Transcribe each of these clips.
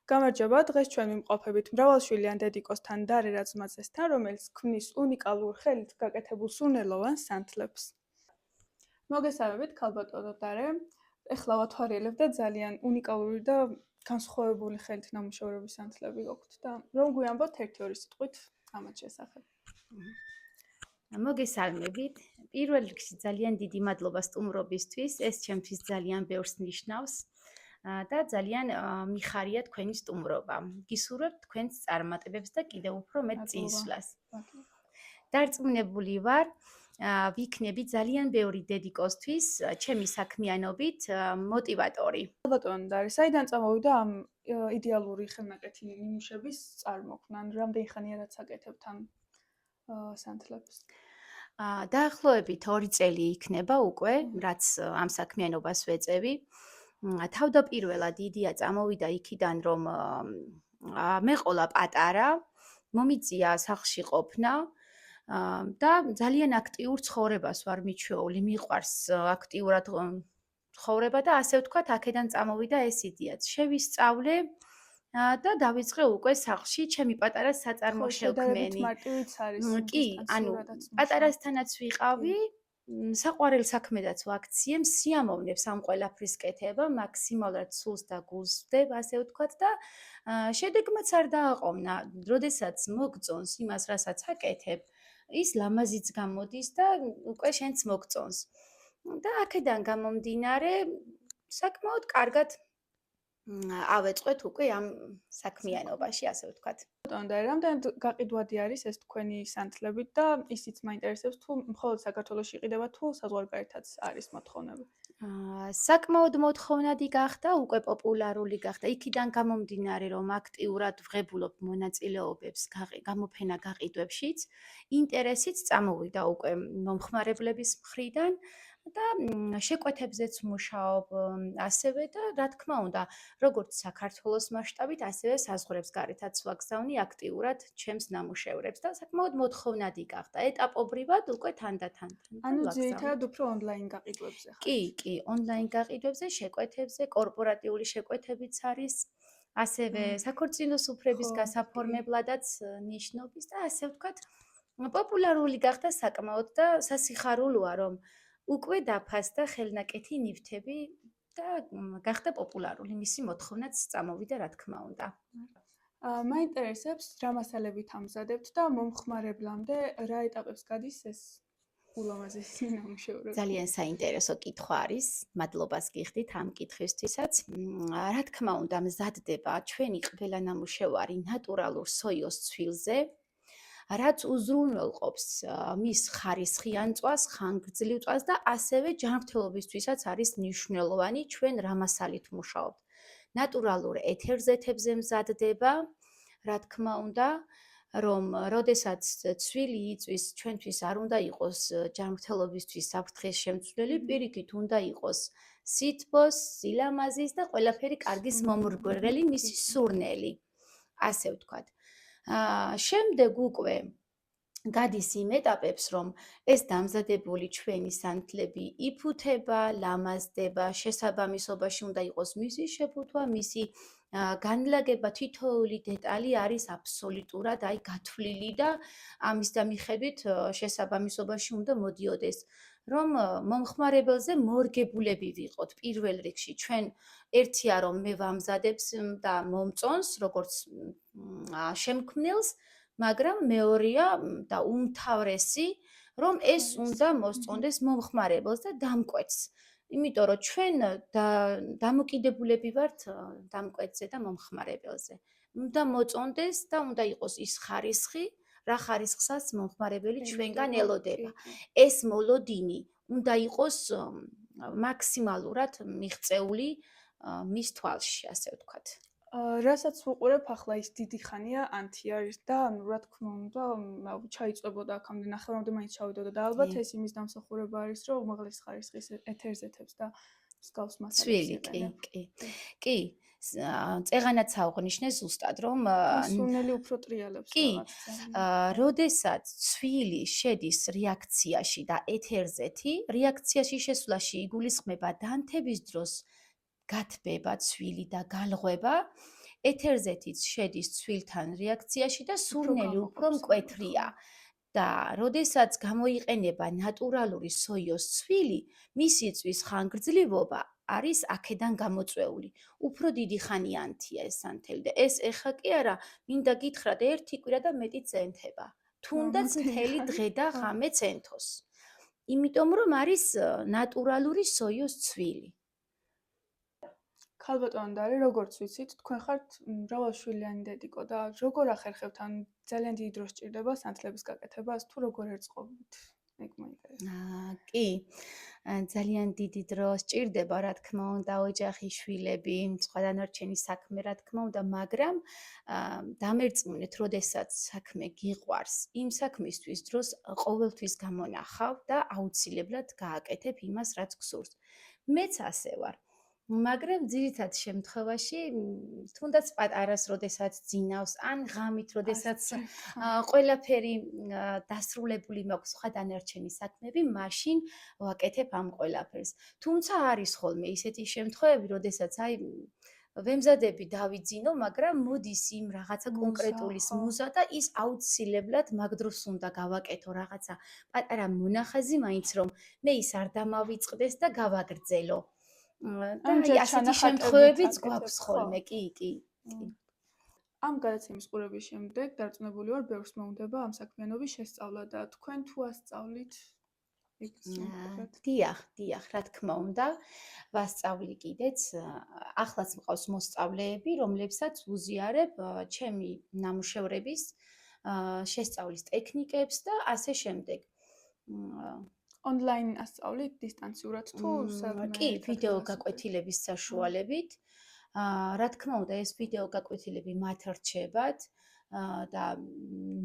გამარჯობა, დღეს ჩვენ ვიმყოფებით მრავალშვილიან დედიკოსთან დარე რაზმაძესთან, რომელიც ქმნის უნიკალურ ხელით გაკეთებულ სურნელოვან სანთლებს. მოგესალმებით, ქალბატონო დარე. ეხლა ვათვალიერებ და ძალიან უნიკალური და განსხვავებული ხელით ნამუშევრების სანთლები გქონთ და რომ გვიამბოთ ერთი-ორი სიტყვით ამათ შესახებ. მოგესალმებით. პირველ რიგში ძალიან დიდი მადლობა სტუმრობისთვის. ეს ჩემთვის ძალიან ბევრს ნიშნავს. და ძალიან მიხარია თქვენი სტუმრობა. გისურვებთ თქვენს წარმატებებს და კიდევ უფრო მეტ წინსვლას. დარწმუნებული ვარ, ვიქნები ძალიან ბევრი დედიკოსთვის ჩემი საქმიანობით მოტივატორი. ქალბატონო დარე, საიდან წამოვიდა ამ იდეალური ხელნაკეთი ნიმუშების წარმოქმნა? რამდენი ხანია რაც აკეთებთ ამ სანთლებს? დაახლოებით 2 წელი იქნება უკვე, რაც ამ საქმიანობას ვეწევი. თავდაპირველად იდეა წამოვიდა იქიდან, რომ მე ყოლა პატარა, მომიწია სახლში ყოფნა და ძალიან აქტიურ ცხოვრებას ვარ მიჩვეული, მიყვარს აქტიურად ცხოვრება და ასე ვთქვათ, აქედან წამოვიდა ეს იდეაც. შევისწავლე და დავიწყე უკვე სახლში ჩემი პატარა საწარმოშევქმენი. კი, ანუ პატარასთანაც ვიყავი, საყვარელ საქმედაც ვაქციე, სიამოვნებს ამ ყველაფრის კეთება, მაქსიმალურად სულს და გულს ვდებ, ასე ვთქვათ და შედეგმაც არ დააყოვნა. როდესაც მოგწონს იმას, რასაც აკეთებ, ის ლამაზიც გამოდის და უკვე შენც მოგწონს. და აქედან გამომდინარე, საკმაოდ კარგად ავეწყვეთ უკვე ამ საქმიანობაში, ასე ვთქვათ. და რამდენად გაყიდვადი არის ეს თქვენი სანთლები და ისიც მაინტერესებს თუ მხოლოდ საქართველოში იყიდება თუ საზღვარგარეთაც არის მოთხოვნები? საკმაოდ მოთხოვნადი გახდა, უკვე პოპულარული გახდა. იქიდან გამომდინარე, რომ აქტიურად ვღებულობ მონაწილეობებს გამოფენა გაყიდვებშიც, ინტერესიც წამოვიდა უკვე მომხმარებლების მხრიდან და შეკვეთებზეც მუშაობ ასევე და რა თქმა უნდა, როგორც საქართველოს მასშტაბით, ასევე საზღვრებს გარეთაც ვაგზავნი აქტიურად ჩემს ნამუშევრებს და საკმაოდ მოთხოვნადი გახდა. ეტაპობრივად უკვე თანდათან ანუ ძირითადად უფრო ონლაინ გაყიდვებზე ხარ? კი, ონლაინ გაყიდვებზე, შეკვეთებზე, კორპორატიული შეკვეთებიც არის, ასევე საქორწინო სუფრების გასაფორმებლადაც ნიშნობის და ასე ვთქვათ, პოპულარული გახდა საკმაოდ და სასიხარულოა, რომ უკვე დაფასდა ხელნაკეთი ნივთები და გახდა პოპულარული, მისი მოთხოვნაც წამოვიდა, რა თქმა უნდა. მაინტერესებს რა მასალებით ამზადებთ და მომხმარებლამდე რა ეტაპებს გადის ეს ულამაზესი ნამუშევრები? ძალიან საინტერესო კითხვა არის. მადლობას გიხდით ამ კითხვისთვისაც. რა თქმა უნდა, მზადდება ჩვენი ყველა ნამუშევარი ნატურალურ სოიოს ცვილზე, რაც უზრუნველყოფს მის ხარისხიან წვას, ხანგრძლივ წვას და ასევე ჯანმრთელობისთვისაც არის მნიშვნელოვანი ჩვენ რა მასალით მუშაობთ. ნატურალურ ეთერზეთებზე მზადდება, რა თქმა უნდა, რომ როდესაც ცვილი იწვის, ჩვენთვის არ უნდა იყოს ჯანმრთელობისთვის საფრთხეს შემცვლელი, პირიქით უნდა იყოს სითბოს, სილამაზის და ყველაფერი კარგის მომრგვალებელი მისი სურნელი, ასე ვთქვათ. შემდეგ უკვე გადის იმ ეტაპებს, რომ ეს დამზადებული ჩვენი სანთლები იფუთება, ლამაზდება, შესაბამისობაში უნდა იყოს მისი შეფუთვა, მისი განლაგება, თითოეული დეტალი არის აბსოლუტურად გათვლილი და ამის მიხედვით შესაბამისობაში უნდა მოდიოდეს, რომ მომხმარებელზე მორგებულები ვიყოთ. პირველ რიგში ჩვენ ერთია რომ მე ვამზადებს და მომწონს, როგორც შემქმნელს, მაგრამ მეორეა და უმთავრესი, რომ ეს უნდა მოსწონდეს მომხმარებელს და დამკვეთს. იმიტომ რომ ჩვენ დამოკიდებულები ვართ დამკვეთზე და მომხმარებელზე. უნდა მოწონდეს და უნდა იყოს ის ხარისხი, რა ხარისხსაც მომხმარებელი ჩვენგან ელოდება. ეს მოლოდინი უნდა იყოს მაქსიმალურად მიღწეული მის თვალში, ასე ვთქვათ. რასაც ვუყურებ ახლა ის დიდი ხანია ანთი არის და რა თქმა უნდა ჩაიწვებოდა აქამდე ნახევრამდე მაინც ჩავიდოდა და ალბათ ეს იმის დამსახურება არის, რომ უმაღლეს ხარისხის ეთერზეთებს და მსგავს მასალებს ცვილი, კი. წეღანაც აღვნიშნე ზუსტად, რომ სურნელი უფრო ტრიალებს. კი, როდესაც ცვილი შედის რეაქციაში და ეთერზეთი, რეაქციაში შესვლაში იგულისხმება დანთების დროს გათბება, ცვილი და გალღვება. ეთერზეთიც შედის ცვილთან რეაქციაში და სურნელი უფრო გამოყოფს, მკვეთრია. და როდესაც გამოიყენება ნატურალური სოიოს ცვილი, მისი წვის ხანგრძლივობა არის აქედან გამოწვეული. უფრო დიდი ხანიანთია ეს სანთელი და ეს ეხა კი არა, მინდა გითხრათ, ერთი კვირა და მეტი წენთება. თუნდაც მთელი დღე და ღამე წენთოს. იმიტომ რომ არის ნატურალური სოიოს ცვილი. ქალბატონო დარე, როგორც ვიცით, თქვენ ხართ მრავალშვილიანი დედიკო და როგორ ახერხებთ ან ძალიან დიდი დრო სჭირდება სანთლების გაკეთებას თუ როგორ ერწყმით? ეგ მაინტერესებს. კი, ძალიან დიდი დრო სჭირდება, რა თქმა უნდა, ოჯახი, შვილები, სხვა დანარჩენი საქმე, რა თქმა უნდა, მაგრამ დამერწმუნეთ, როდესაც საქმე გიყვარს, იმ საქმისთვის დროს ყოველთვის გამონახავ და აუცილებლად გააკეთებ იმას, რაც გსურს. მეც ასე ვარ. მაგრამ ძირითად შემთხვევაში, თუნდაც პატარას, როდესაც ძინავს, ან ღამით, როდესაც ყველაფერი დასრულებული მაქვს, სხვა დანარჩენი საქმეები, მაშინ ვაკეთებ ამ ყველაფერს. თუმცა არის ხოლმე ისეთი შემთხვევები, როდესაც ვემზადები დავიძინო, მაგრამ მოდის იმ რაღაცა კონკრეტულის მუზა და ის აუცილებლად მაგ დროს უნდა გავაკეთო რაღაცა პატარა მონახაზი, მაინც რომ მე ის არ დამავიწყდეს და გავაგრძელო. და ასეთი შემთხვევებიც გვაქვს ხოლმე, კი. ამ გადაცემის ყურების შემდეგ დარწმუნებული ვარ, ბევრს მოუნდება ამ საქმიანობის შესწავლა და თქვენ თუ ასწავლით დიახ, რა თქმა უნდა, ვასწავლი კიდეც. ახლაც მყავს მოსწავლეები, რომლებსაც ვუზიარებ ჩემი ნამუშევრების შესწავლის ტექნიკებს და ასე შემდეგ. ონლაინ ასწავლით დისტანციურად თუ კი, ვიდეო გაკვეთილების საშუალებით. რა თქმა უნდა, ეს ვიდეო გაკვეთილები მათ რჩებათ და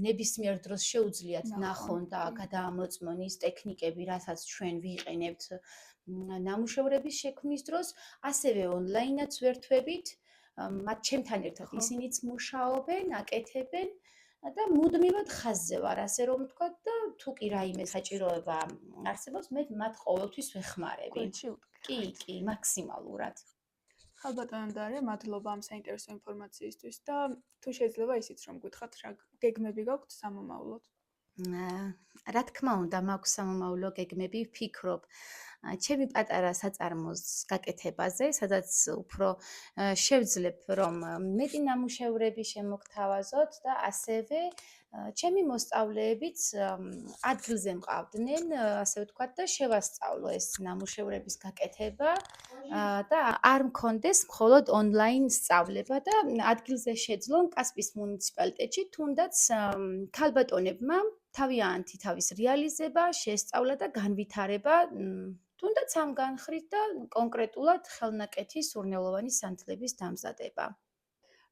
ნებისმიერ დროს შეუძლიათ ნახონ და გადაამოწმონ ის ტექნიკები, რასაც ჩვენ ვიყენებთ ნამუშევრების შექმნის დროს, ასევე ონლაინაც ვერთვებით. მათ ჩემთან ერთად ისინიც მუშაობენ, აკეთებენ და მუდმივად ხაზზე ვარ, ასე რომ ვთქვათ და თუ კი რაიმე საჭიროება არსებობს, მე მათ ყოველთვის ვეხმარები. კი, მაქსიმალურად. ქალბატონო დარე, მადლობა ამ საინტერესო ინფორმაციისთვის და თუ შეიძლება ისიც რომ გითხრათ რა გეგმები გაქვთ სამომავლოდ. რა თქმა უნდა, მაქვს სამომავლო გეგმები, ვფიქრობ ჩემი პატარა საწარმოს გაკეთებაზე, სადაც უფრო შევძლებ რომ მეტი ნამუშევრები შემოგთავაზოთ და ასევე ჩემი მოსწავლეებიც ადგილზე მყავდნენ, ასე ვთქვათ და შევასწავლო ეს ნამუშევრების გაკეთება და არ მქონდეს მხოლოდ ონლაინ სწავლება და ადგილზე შეძლონ კასპის მუნიციპალიტეტში, თუნდაც ქალბატონებმა თავიანთი თავის რეალიზება, შესწავლა და განვითარება, თუნდაც ამ განხრით და კონკრეტულად ხელნაკეთი სურნელოვანი სანთლების დამზადება.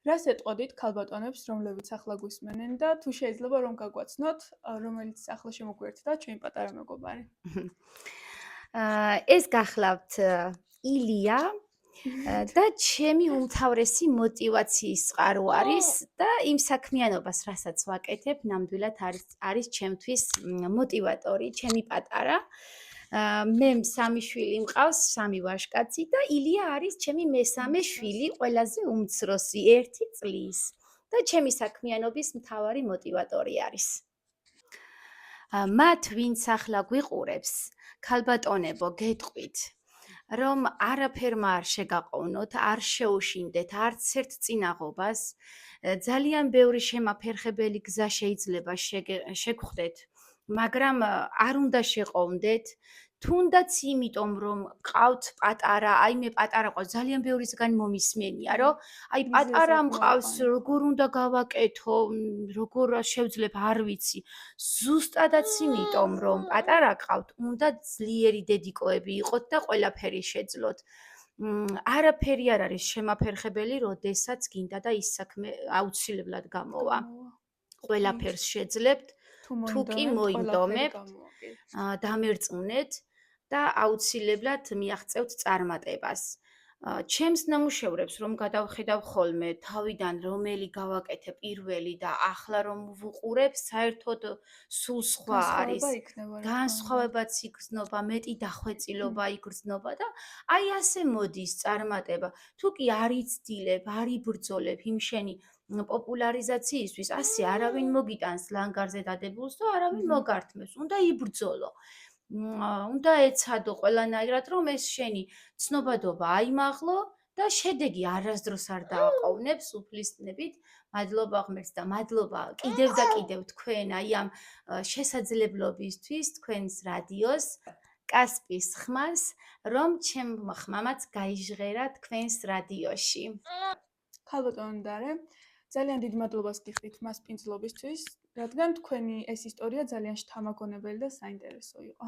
რას ეტყოდით ქალბატონებს, რომლებიც ახლა გვისმენენ და თუ შეიძლება რომ გაგვაცნოთ, რომელიც ახლა შემოგვიერთდა ჩვენი პატარა მეგობარი. ეს გახლავთ ილია და ჩემი უმთავრესი მოტივაციის წყარო არის და იმ საქმიანობას, რასაც ვაკეთებ, ნამდვილად არის ჩემთვის მოტივატორი, ჩემი პატარა. მე 3 შვილი მყავს, 3 ვაჟკაცი და ილია არის ჩემი მესამე შვილი, ყველაზე უმცროსი, 1 წლის და ჩემი საქმიანობის მთავარი მოტივატორი არის. მათ ვინც ახლა გვიყურებს, ქალბატონებო, გეტყვით რომ არაფერმა არ შეგაყოვნოთ, არ შეუშინდეთ არც ერთ წინაღობას, ძალიან ბევრი შემაფერხებელი გზა შეიძლება შეგხვდეთ, მაგრამ არ უნდა შეყოვნდეთ, თუნდაც იმიტომ რომ ყავთ პატარა, მე პატარა ყავს, ძალიან ბევრისგან მომისმენია, რომ პატარა მყავს, როგორ უნდა გავაკეთო, როგორ შევძლებ, არ ვიცი. ზუსტადაც იმიტომ რომ პატარა ყავთ, უნდა ძლიერი დედიკოები იყოთ და ყველაფერი შეძლოთ. არაფერი არ არის შემაფერხებელი, როდესაც გინდა და ის საქმე აუცილებლად გამოვა. ყველაფერს შეძლებთ, თუ კი მოინდომებთ, დამერწმუნეთ და აუცილებლად მიაღწევთ წარმატებას. ჩემს ნამუშევრებს რომ გადავხედავ ხოლმე, თავიდან რომელი გავაკეთე პირველი და ახლა რომ ვუყურებ, საერთოდ სულ სხვა არის. განსხვავება იქნება, რა თქმა უნდა. განსხვავებაც იგრძნობა, მეტი დახვეწილობა იგრძნობა და აი ასე მოდის წარმატება. თუ კი არ იცდილებ, არ იბრძოლებ იმ შენი პოპულარიზაციისთვის, ასე არავინ მოგიტანს ლანგარზე დადებულს და არავინ მოგართმევს. უნდა იბრძოლო. უნდა ეცადო ყველანაირად, რომ ეს შენი ცნობადობა აიმაღლო და შედეგი არასდროს არ დააყოვნებს უფლისწინებით. მადლობა ღმერთს და მადლობა კიდევ და კიდევ თქვენ აი ამ შესაძლებლობისთვის, თქვენს რადიოს, კასპის ხმას, რომ ჩემ ხმამაც გაიჟღერა თქვენს რადიოში. ქალბატონო დარე, ძალიან დიდ მადლობას გიხდით მასპინძლობისთვის, რადგან თქვენი ეს ისტორია ძალიან შთამაგონებელი და საინტერესო იყო.